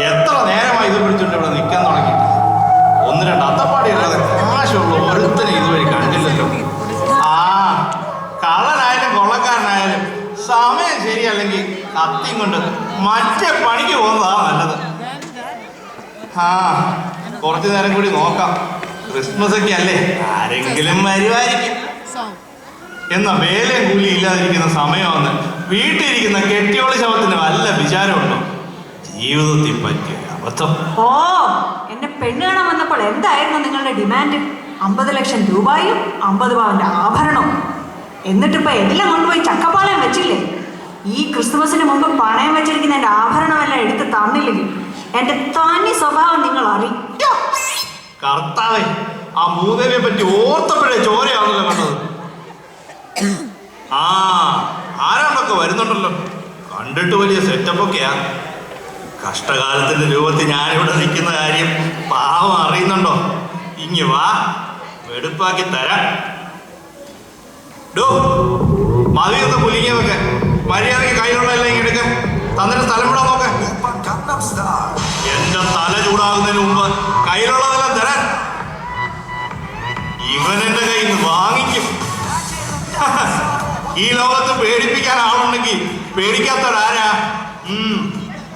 എത്ര നേരമായി ഇത് പിടിച്ചിട്ട് ഇവിടെ നിൽക്കാൻ തുടങ്ങിയിട്ട്? ഒന്ന് രണ്ട് അത്തപ്പാടി അല്ലാതെ കാശുള്ള ഒരുത്തനെ ഇതുവഴി കണ്ടില്ലല്ലോ. ആ കള്ളനായാലും കൊള്ളക്കാരനായാലും സമയം ശരിയല്ലെങ്കിൽ കത്തിയും കൊണ്ട് മറ്റേ പണിക്ക് പോകുന്നതാ നല്ലത്. ആ കുറച്ചു നേരം കൂടി നോക്കാം. ക്രിസ്മസ് ഒക്കെ അല്ലേ, ആരെങ്കിലും വരുമായിരിക്കും. എന്നാ വേലയും കൂലി ഇല്ലാതിരിക്കുന്ന സമയമാണ് വീട്ടിലിരിക്കുന്ന കെട്ടിയോളി ശവത്തിന് വല്ല വിചാരമുണ്ടോ? ജീവിതത്തിൽ പറ്റിയ അബദ്ധം. ഓ, എന്നെ പെണ്ണ് കാണാൻ വന്നപ്പോൾ എന്തായിരുന്നു നിങ്ങളുടെ ഡിമാൻഡ്? 50 ലക്ഷം രൂപയും 50 പവന്റെ ആഭരണവും. എന്നിട്ടിപ്പോ എല്ലാം കൊണ്ടുപോയി ചക്കപ്പാളയം വെച്ചില്ലേ? ഈ ക്രിസ്മസിന് മുമ്പ് പണയം വെച്ചിരിക്കുന്ന എന്റെ ആഭരണമെല്ലാം എടുത്ത് തന്നില്ലെങ്കിൽ എന്റെ തനി സ്വഭാവം നിങ്ങൾ അറിയും. കർത്താവേ, ആ മൂദേവിയെ പറ്റി ഓർത്തപ്പോഴേ ചോരയാണല്ലോ കണ്ടത്. ആ ആരാണ്ടൊക്കെ വരുന്നുണ്ടല്ലോ, കണ്ടിട്ട് വലിയ സെറ്റപ്പ് ഒക്കെയാ. കഷ്ടകാലത്തിന്റെ രൂപത്തിൽ ഞാനിവിടെ നിൽക്കുന്ന കാര്യം പാവം അറിയുന്നുണ്ടോ? ഇങ്ങി വാ, വെടുപ്പാക്കി തരാം. ഡോ മതിയൊന്ന് കുലിങ്ങിയതൊക്കെ മര്യാദയ്ക്ക് കയ്യിലുള്ളതെല്ലാം ഇങ്ങനെ എടുക്ക. തന്നിട്ട് സ്ഥലം വിടാൻ നോക്ക. എന്റെ തല ചൂടാകുന്നതിന് മുമ്പ് കയ്യിലുള്ളതെല്ലാം തരാൻ. ഇവൻ എന്റെ കയ്യിൽ നിന്ന് വാങ്ങിക്കും. ഈ ലോകത്ത് പേടിപ്പിക്കാൻ ആളുണ്ടെങ്കിൽ പേടിക്കാത്തവരാരാ?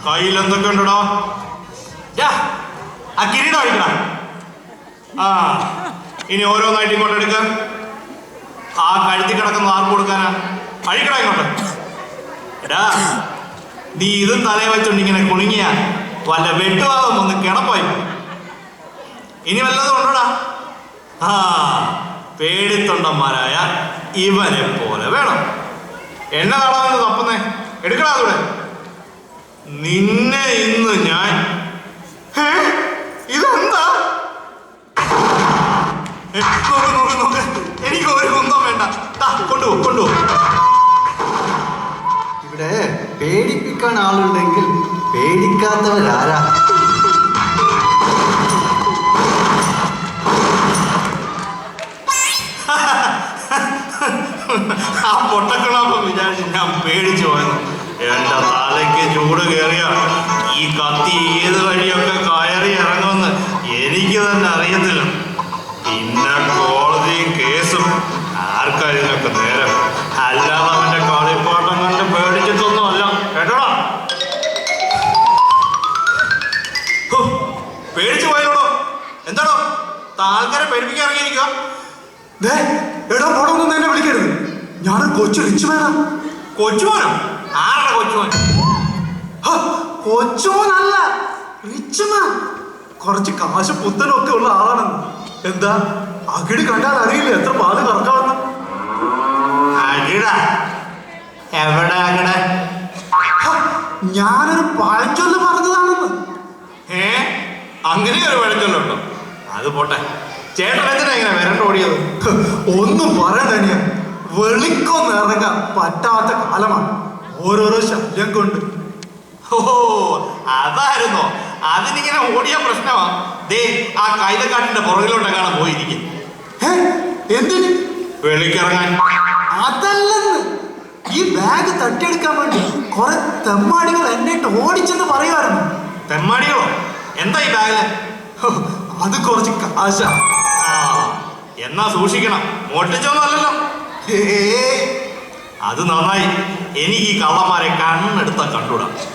കയ്യിൽ എന്തൊക്കെ ഉണ്ടോ? ആ കിരീടം അടിക്കണം. ആ ഇനി ഓരോന്നായിട്ട് ഇങ്ങോട്ട് എടുക്ക. ആ കഴുത്തി കിടക്കുന്ന ആർക്ക് കൊടുക്കാനാ? അഴിക്കട ഇങ്ങോട്ട്. എടാ, നീ ഇതും തലയെ വെച്ചോണ്ട് ഇങ്ങനെ കുണുങ്ങിയ വല്ല വെട്ടുവാദം ഒന്ന് കിടപ്പായി. ഇനി വല്ലതും ഉണ്ടോടാ? ആ പേടിത്തൊണ്ടന്മാരായ ഇവനെ പോലെ വേണം. എന്നെ തടവെന്ന് തപ്പുന്നേ, എടുക്കടാ അതൂടെ. നിന്നെ ഇന്ന് ഞാൻ ഇതെന്താ? നോക്ക്, എനിക്ക് ഒരു കുന്തം വേണ്ട. കൊണ്ടുപോ. ഇവിടെ പേടിപ്പിക്കാൻ ആളുണ്ടെങ്കിൽ പേടിക്കാത്തവരാരാ? ആ പൊട്ടക്കിളാപ്പം വിചാരിച്ച് ഞാൻ പേടിച്ചു പോയത്. എന്റെ തലയ്ക്ക് ചൂട് കയറിയ ഈ കത്തി ഏത് വഴിയൊക്കെ കയറി ഇറങ്ങുമെന്ന് എനിക്ക് തന്നെ അറിയത്തില്ല. പിന്നെ കോടതിയും കേസും ആർക്കതിനൊക്കെ നേരം. അല്ലാതെ അവന്റെ കളിപ്പാട്ടം കണ്ട് പേടിച്ചിട്ടൊന്നും അല്ല കേട്ടോടാ. പേടിച്ചു പോയല്ലോടോ. എന്താണോ താൽക്കാരെ പേടിപ്പിക്കാൻ ഇറങ്ങിയിരിക്കുക? എടോ പോടൊന്നും എന്നെ വിളിക്കരുത്. ഞാൻ കൊച്ചു റിച്ചുമാനാ. കൊച്ചുമോനോ? ആരുടെ കൊച്ചുമോൻ? കൊച്ചുമോനല്ല, റിച്ചുമാൻ. കുറച്ച് കാശ് പുത്തനൊക്കെ ഉള്ള ആളാണെന്ന്. എന്താ അകിട് കണ്ടാൽ അറിയില്ല എത്ര പാല് കറക്കാമെന്ന്? അകിട? എവിടെ അകിട? ഞാനൊരു പഴഞ്ചൊല്ല് പറഞ്ഞതാണെന്ന്. അങ്ങനെ ഒരു പഴഞ്ചൊല്ലുണ്ടോ? അത് പോട്ടെ. ചേട്ടൻ എന്തിനാ ഇങ്ങനെ വരണ്ട ഓടിയത്? ഒന്നും പറയണ്ട, വെളിക്കൊന്ന് ഇറങ്ങാൻ പറ്റാത്ത കാലമാണ് ഓരോരോ ശല്യം കൊണ്ട്. ഓ അതായിരുന്നോ? അതിനിങ്ങനെ ഓടിയ പ്രശ്നമാ. ദേ ആ കൈതക്കാട്ടിന്റെ പുറകിലോട്ടെങ്ങാണ് പോയിരിക്കും. എന്തിന്? വെളിക്കിറങ്ങാൻ. അതല്ലെന്ന്, ഈ ബാഗ് തട്ടിയെടുക്കാൻ വേണ്ടി കുറെ തെമ്മാടികൾ എന്നിട്ട് ഓടിച്ചെന്ന് പറയുമായിരുന്നു. തെമ്മാടികളോ? എന്താ ഈ ബാഗില്? അത് കുറച്ച് കാശാ. എന്നാ സൂക്ഷിക്കണം, മോട്ടിച്ചോന്നല്ലോ. അത് നന്നായി. എനിക്ക് ഈ കള്ളന്മാരെ കണ്ണെടുത്താ കണ്ടുകൂടാ.